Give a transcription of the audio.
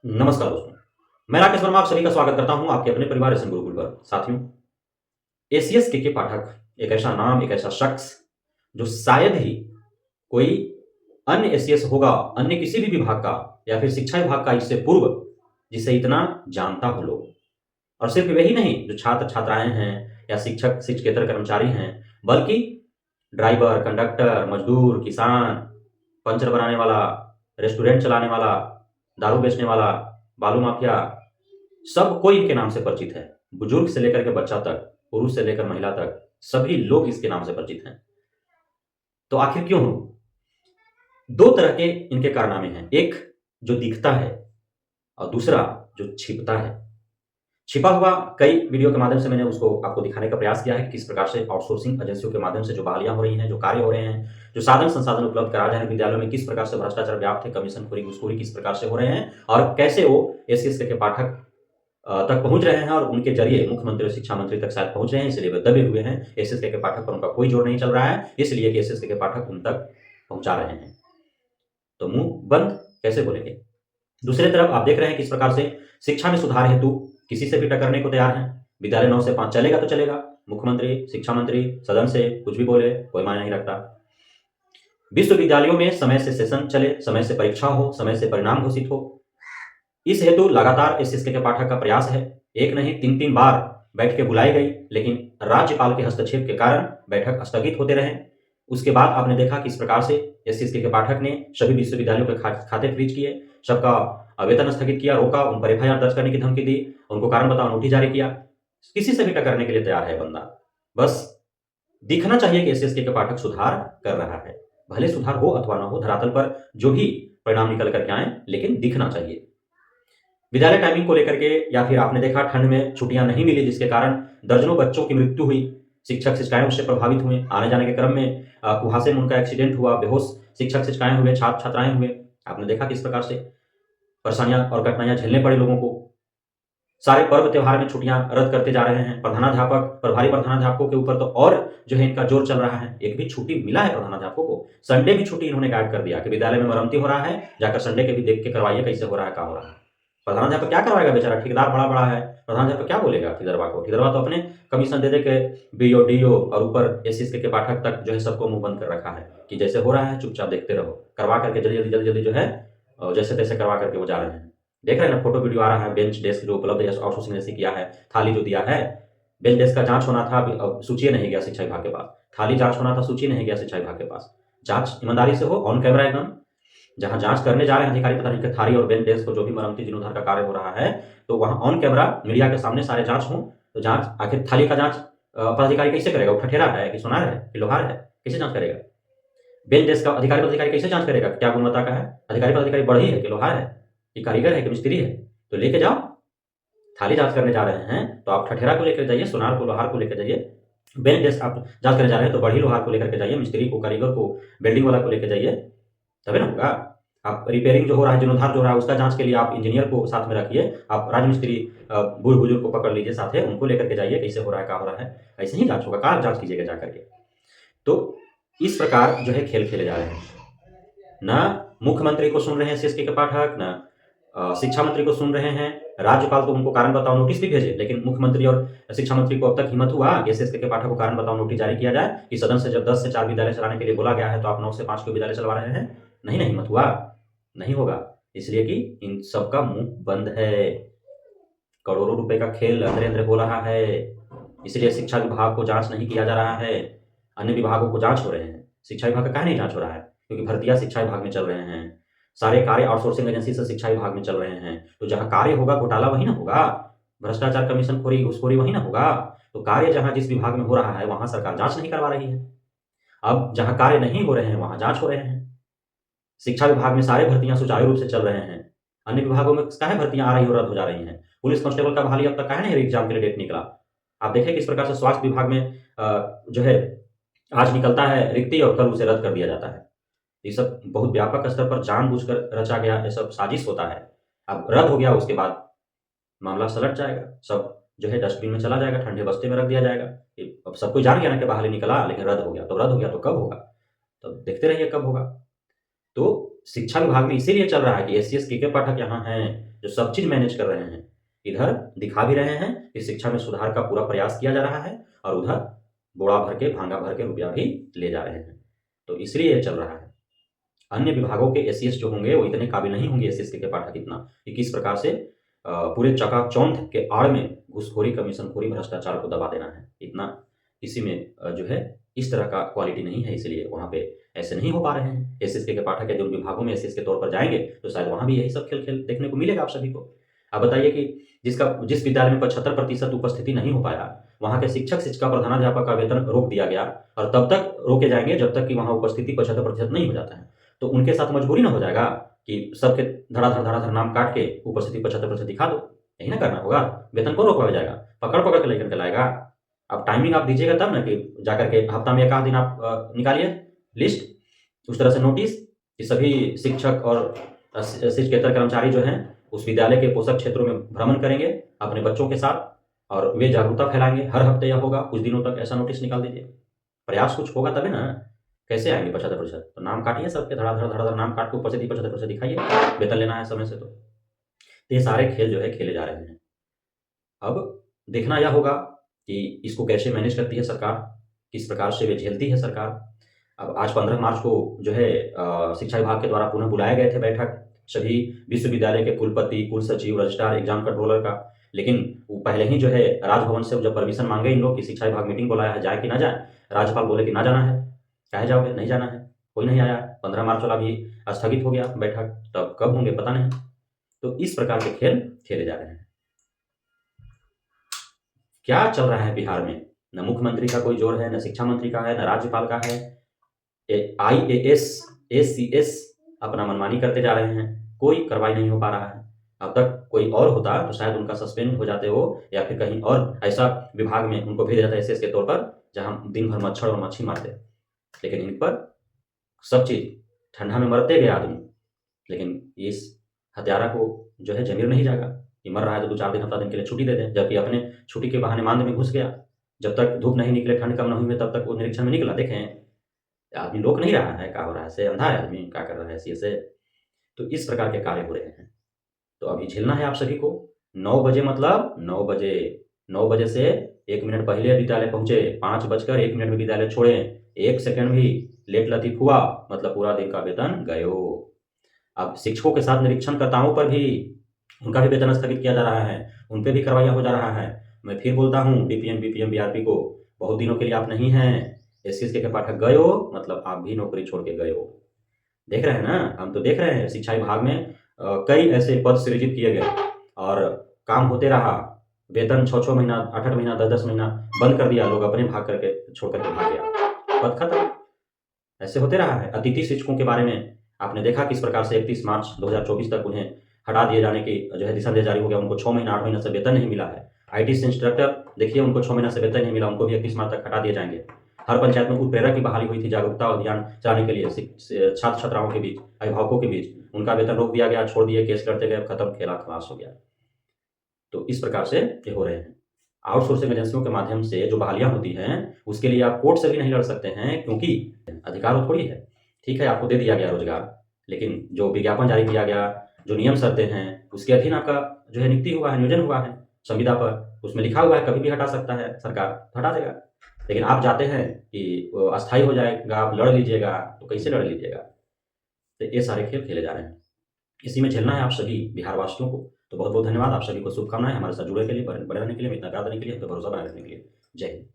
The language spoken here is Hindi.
नमस्कार दोस्तों, मैं राकेश वर्मा आप सभी का स्वागत करता हूं आपके अपने परिवार एसएम गुरुकुल पर। साथियों, एसीएस के पाठक एक ऐसा नाम, एक ऐसा शख्स जो शायद ही कोई अन्य एसीएस होगा, अन्य किसी भी विभाग का या फिर शिक्षा विभाग का इससे पूर्व, जिसे इतना जानता हो लोग। और सिर्फ वही नहीं, जो छात्र-छात्राएँ हैं या शिक्षक, शिक्षकेतर कर्मचारी हैं, बल्कि ड्राइवर, कंडक्टर, मज़दूर, किसान, पंचर बनाने वाला, रेस्टोरेंट चलाने वाला, दारू बेचने वाला, बालू माफिया, सब कोई इनके नाम से परिचित है। बुजुर्ग से लेकर के बच्चा तक, पुरुष से लेकर महिला तक, सभी लोग इसके नाम से परिचित हैं। तो आखिर क्यों? 2 तरह के इनके कारनामे हैं। एक जो दिखता है और दूसरा जो छिपता है। छिपा हुआ कई वीडियो के माध्यम से मैंने उसको आपको दिखाने का प्रयास किया है कि किस प्रकार से आउटसोर्सिंग एजेंसियों के माध्यम से जो बहालियाँ हो रही हैं, जो कार्य हो रहे हैं, जो साधन-संसाधन उपलब्ध कराए जा रहे हैं विद्यालयों में, किस प्रकार से भ्रष्टाचार व्याप्त है, कमीशनखोरी, घूसखोरी किस प्रकार से हो रहे हैं और कैसे वो एससी-एसटी के पाठक तक पहुँच रहे हैं और उनके ज़रिए मुख्यमंत्री और शिक्षा मंत्री तक शायद पहुँच रहे हैं, इसलिए वे दबे हुए हैं। एसएसके के पाठक पर उनका कोई जोर नहीं चल रहा है, इसलिए कि एसएसके के पाठक उन तक पहुँचा रहे हैं। तो मुँह बंद कैसे बोलेंगे? दूसरी तरफ आप देख रहे हैं किस प्रकार से शिक्षा में सुधार हेतु किसी से भी टकरने को तैयार हैं। विद्यालय 9 से 5 चलेगा तो चलेगा। मुख्यमंत्री, शिक्षा मंत्री सदन से कुछ भी बोले, कोई मायने नहीं रखता। विश्वविद्यालयों में समय से सेशन चले, समय से परीक्षा हो, समय से परिणाम घोषित हो। इस हेतु लगातार एसएसके के पाठक का प्रयास है। एक नहीं 3-3 बार बैठकें बुलाई गई, लेकिन राज्यपाल के हस्तक्षेप के कारण बैठक स्थगित होते रहे। उसके बाद आपने देखा किस प्रकार से एसएसके के पाठक ने सभी विश्वविद्यालयों के खाते फ्रीज किए, सबका वेतन स्थगित किया, रोका, उन पर एफआईआर दर्ज करने की धमकी दी, उनको कारण बताओ नोटिस जारी किया। किसी से भी टकराने के लिए तैयार है बंदा। बस दिखना चाहिए कि एसएसके के पाठक सुधार कर रहा है। भले सुधार हो अथवा ना हो, धरातल पर जो भी परिणाम निकल करके आए, लेकिन दिखना चाहिए। विद्यालय टाइमिंग को लेकर के या फिर आपने देखा ठंड में छुट्टियां नहीं मिली, जिसके कारण दर्जनों बच्चों की मृत्यु हुई, शिक्षक-शिक्षिकाएँ उससे प्रभावित हुए। आने-जाने के क्रम में कुहासे में उनका एक्सीडेंट हुआ, बेहोश शिक्षक-शिक्षिकाएँ हुए, छात्र-छात्राएँ हुए। आपने देखा किस प्रकार से परेशानियाँ और कठिनाइयाँ झेलने पड़े लोगों को। सारे पर्व त्योहार में छुट्टियां रद्द करते जा रहे हैं। प्रधानाध्यापक, प्रभारी प्रधानाध्यापकों के ऊपर तो और जो है इनका जोर चल रहा है। एक भी छुट्टी मिला है प्रधानाध्यापकों को? संडे भी छुट्टी इन्होंने गायब कर दिया कि विद्यालय में मरम्मती हो रहा है, जाकर संडे के भी देख के करवाइए कैसे हो रहा है, क्या हो रहा है। प्रधानाध्यापक क्या करवाएगा बेचारा? ठेकेदार बड़ा-बड़ा है, प्रधानाध्यापक क्या बोलेगा ठेकेदारवा को? ठेकेदारवा तो अपने कमीशन दे के बीओ, डीओ और ऊपर एससी के पाठक तक जो है सबको मुँह बंद कर रखा है कि जैसे हो रहा है चुपचाप देखते रहो। करवा करके जल्दी-जल्दी जो है जैसे-तैसे करवा करके वो जा रहे हैं। देख रहे हैं ना, फोटो वीडियो आ रहा है, बेंच डेस्क जो उपलब्ध है आउटसोर्सिंग एजेंसी किया है, थाली जो दिया है, बेंच डेस्क का जाँच होना था, अब सूची नहीं गया शिक्षा विभाग के पास। थाली जाँच होना था, सूची नहीं गया शिक्षा विभाग के पास। जाँच ईमानदारी से हो, ऑन कैमरा एकदम। जहाँ जाँच करने जा रहे हैं अधिकारी पदाधिकारी, थाली और बेंच डेस्क को जो भी मरम्मती जीर्णोद्धार का कार्य हो रहा है, तो वहाँ ऑन कैमरा मीडिया के सामने सारे जाँच हों, तो जाँच आखिर थाली का जाँच पदाधिकारी कैसे करेगा? वो ठठेरा है कि सोनार है कि लोहार है? कैसे जाँच करेगा? बेंच डेस्क का अधिकारी पदाधिकारी कैसे जाँच करेगा क्या गुणवत्ता का है? अधिकारी पदाधिकारी बढ़ई है कि लोहार है कि कारीगर है कि मिस्त्री है? तो लेके जाओ। थाली जाँच करने जा रहे हैं, तो आप ठठेरा को लेकर जाइए, सोनार को, लोहार को लेकर जाइए। बेंच डेस्क आप जाँच करने जा रहे हैं, तो बढ़ई लोहार को लेकर के जाइए, मिस्त्री को, कारीगर को, वेल्डिंग वाला को लेके जाइए, तभी ना होगा। आप रिपेयरिंग जो हो रहा है, जीर्णोद्धार जो हो रहा है, उसका जाँच के लिए आप इंजीनियर को साथ में रखिए, आप राजमिस्त्री बूढ़-बुजुर्ग को पकड़ लीजिए साथ में, उनको लेकर के जाइए, कैसे हो रहा है, क्या हो रहा है, ऐसे ही जाँच होगा। कहाँ जाँच कीजिएगा जा करके? तो इस प्रकार जो है खेल खेले जा रहे हैं। ना मुख्यमंत्री को सुन रहे हैं एससी के पाठक, ना शिक्षा मंत्री को सुन रहे हैं। राज्यपाल तो उनको कारण बताओ नोटिस भी भेजे, लेकिन मुख्यमंत्री और शिक्षा मंत्री को अब तक हिम्मत हुआ कि एसएसके के पाठक को कारण बताओ नोटिस जारी किया जाए कि सदन से जब 10 से 4 विद्यालय चलाने के लिए बोला गया है, तो आप 9 से 5 क्यों विद्यालय चलवा रहे हैं? नहीं ना हिम्मत हुआ? नहीं होगा, इसलिए कि इन सबका मुँह बंद है। करोड़ों रुपए का खेल अंदरे-अंदरे हो रहा है, इसलिए शिक्षा विभाग को जाँच नहीं किया जा रहा है। अन्य विभागों को जाँच हो रहे हैं। शिक्षा विभाग का काहे नहीं जाँच हो रहा है? क्योंकि भर्तियाँ शिक्षा विभाग में चल रहे हैं। सारे कार्य आउटसोर्सिंग एजेंसी से शिक्षा विभाग में चल रहे हैं। तो जहाँ कार्य होगा घोटाला वहीं ना होगा। भ्रष्टाचार, कमीशनखोरी, घूसखोरी वहीं ना होगा। तो कार्य जहाँ जिस विभाग में हो रहा है, वहाँ सरकार जाँच नहीं करवा रही है। अब जहाँ कार्य नहीं हो रहे हैं, वहाँ जाँच हो रहे हैं। शिक्षा विभाग में सारे भर्तियाँ सुचारू रूप से चल रहे हैं। अन्य विभागों में काहे भर्तियाँ आ रही और रद्द हो जा रही हैं? पुलिस कांस्टेबल का बहाली अब तक काहे नहीं एग्जाम के लिए डेट निकला? आप देखें किस प्रकार से स्वास्थ्य विभाग में जो है आज निकलता है रिक्ति और कल उसे रद्द कर दिया जाता है। ये सब बहुत व्यापक स्तर पर जानबूझकर रचा गया ये सब साजिश होता है। अब रद्द हो गया, उसके बाद मामला सलट जाएगा, सब जो है डस्टबिन में चला जाएगा, ठंडे बस्ते में रख दिया जाएगा। अब सब कोई जान गया ना कि बहाली निकला, लेकिन रद्द हो गया, तो रद्द हो गया तो कब होगा? तो देखते रहिए कब होगा। तो शिक्षा विभाग में इसीलिए चल रहा है कि एस के पाठक यहाँ हैं जो सब चीज़ मैनेज कर रहे हैं। इधर दिखा भी रहे हैं कि शिक्षा में सुधार का पूरा प्रयास किया जा रहा है और उधर बोरा भर के भांगा भर के रुपया भी ले जा रहे हैं। तो इसलिए ये चल रहा है। अन्य विभागों के एस जो होंगे वो इतने काबिल नहीं होंगे एस के पाठक इतना कि किस प्रकार से पूरे चकाचौंध के आड़ में घूसखोरी, कमीशनखोरी, भ्रष्टाचार को दबा देना है। इतना किसी में जो है इस तरह का क्वालिटी नहीं है, इसलिए वहाँ पे ऐसे नहीं हो पा रहे हैं। एस के पाठक यदि उन विभागों में एस के तौर पर जाएंगे तो शायद वहाँ भी यही सब खेल देखने को मिलेगा आप सभी को। आप बताइए कि जिस विद्यालय में 75% उपस्थिति नहीं हो पाया, वहाँ के शिक्षक, शिक्षिका, प्रधानाध्यापक का वेतन रोक दिया गया और तब तक रोके जाएंगे जब तक कि वहाँ उपस्थिति 75% नहीं हो जाता है। तो उनके साथ मजबूरी ना हो जाएगा कि सबके धड़ाधड़ नाम काट के उपस्थिति 75% दिखा दो। यही ना करना होगा। वेतन कौन रोकवा जाएगा? पकड़ पकड़ के लेकर के लाएगा। अब टाइमिंग आप दीजिएगा तब ना कि जाकर के हफ्ता में एक आध दिन आप निकालिए लिस्ट, उस तरह से नोटिस कि सभी शिक्षक और शिक्षकेतर कर्मचारी जो हैं उस विद्यालय के पोषक क्षेत्रों में भ्रमण करेंगे अपने बच्चों के साथ और वे जागरूकता फैलाएंगे। हर हफ्ते यह होगा, कुछ दिनों तक ऐसा नोटिस निकाल दीजिए। प्रयास कुछ होगा तभी ना। कैसे आएंगे 75%? तो नाम काटिए सबके, धड़ाधड़ नाम काट के ऊपर से 75% दिखाइए, वेतन लेना है समय से। तो ये सारे खेल जो है खेले जा रहे हैं। अब देखना यह होगा कि इसको कैसे मैनेज करती है सरकार, किस प्रकार से वे झेलती है सरकार। अब आज 15 मार्च को जो है शिक्षा विभाग के द्वारा पुनः बुलाए गए थे बैठक सभी विश्वविद्यालय के कुलपति, कुल सचिव, रजिस्ट्रार, एग्जाम कंट्रोलर का। लेकिन वो पहले ही जो है राजभवन से जब परमिशन मांगे इन लोग कि शिक्षा विभाग मीटिंग बुलाया है, जाए कि ना जाए, राज्यपाल बोले कि ना जाना है। कहे जाओगे? नहीं जाना है। कोई नहीं आया। 15 मार्च वाला भी स्थगित हो गया बैठक। तब कब होंगे पता नहीं। तो इस प्रकार के खेल खेले जा रहे हैं। क्या चल रहा है बिहार में? न मुख्यमंत्री का कोई जोर है, न शिक्षा मंत्री का है, न राज्यपाल का है। IAS, ACS अपना मनमानी करते जा रहे हैं। कोई कार्रवाई नहीं हो पा रहा है। अब तक कोई और होता तो शायद उनका सस्पेंड हो जाते हो या फिर कहीं और ऐसा विभाग में उनको भेजा जाता SS के तौर पर जहां दिन भर मच्छर और मच्छी मारते। लेकिन इन पर सब चीज़ ठंडा में मरते गए आदमी। लेकिन इस हत्यारा को जो है ज़मीर नहीं जागा कि मर रहा है तो 2-4 दिन, हफ्ता दिन के लिए छुट्टी दे दें, जबकि अपने छुट्टी के बहाने मांद में घुस गया। जब तक धूप नहीं निकले, ठंड कम नहीं हुई तब तक वो निरीक्षण में निकला। देखें आदमी रोक नहीं रहा है, क्या हो रहा है, से अंधा है आदमी, क्या कर रहा है ऐसे। तो इस प्रकार के कार्य हो रहे हैं। तो अभी झेलना है आप सभी को। 9 बजे मतलब 9 बजे से 1 मिनट पहले विद्यालय पहुंचे, 5:01 में विद्यालय छोड़े, 1 सेकंड भी लेट लतीफ हुआ मतलब पूरा दिन का वेतन गयो। अब शिक्षकों के साथ निरीक्षणकर्ताओं पर भी उनका भी वेतन स्थगित किया जा रहा है, उन पर भी कार्रवाई हो जा रहा है। मैं फिर बोलता हूँ DPM, BPM, BRP को, बहुत दिनों के लिए आप नहीं हैं। SC के पाठक गए हो मतलब आप भी नौकरी छोड़ के गए हो। देख रहे हैं ना, हम तो देख रहे हैं शिक्षा विभाग में कई ऐसे पद सृजित किए गए और काम होते रहा। वेतन 6-6 महीना, 8-8 महीना, 10-10 महीना बंद कर दिया, लोग अपने भाग करके छोड़ करके भाग गया, पद खत्म। ऐसे होते रहा है। अतिथि शिक्षकों के बारे में आपने देखा किस प्रकार से 31 मार्च 2024 तक उन्हें हटा दिए जाने की जो है दिशा निर्देश जारी हो गया। उनको 6 महीना, 8 महीना से वेतन नहीं मिला है। IT से इंस्ट्रक्टर देखिए, उनको 6 महीना से वेतन नहीं मिला, उनको भी 31 मार्च तक हटा दिए जाएंगे। हर पंचायत में उत्प्रेरक की बहाली हुई थी जागरूकता अभियान चलाने के लिए छात्र छात्राओं के बीच, अभिभावकों के बीच। उनका वेतन रोक दिया गया, छोड़ दिए, केस करते गए, खत्म, खेला खलास हो गया। तो इस प्रकार से ये हो रहे हैं। आउटसोर्सिंग एजेंसियों के माध्यम से जो बहालियां होती हैं उसके लिए आप कोर्ट से भी नहीं लड़ सकते हैं, क्योंकि अधिकार थोड़ी है। ठीक है, आपको दे दिया गया रोजगार, लेकिन जो विज्ञापन जारी किया गया, जो नियम शर्तें हैं, उसके अधीन आपका जो है नियुक्ति हुआ है, नियोजन हुआ है संविदा पर, उसमें लिखा हुआ है कभी भी हटा सकता है सरकार, हटा देगा। लेकिन आप जाते हैं कि वो अस्थायी हो जाएगा, आप लड़ लीजिएगा, तो कैसे लड़ लीजिएगा? तो ये सारे खेल खेले जा रहे हैं। इसी में झेलना है आप सभी बिहारवासियों को। तो बहुत बहुत धन्यवाद, आप सभी को शुभकामनाएं हमारे साथ जुड़ने के लिए, बने रहने के लिए, इतना प्यार देने के लिए, हम पे भरोसा बनाए रखने के लिए। जय हिंद।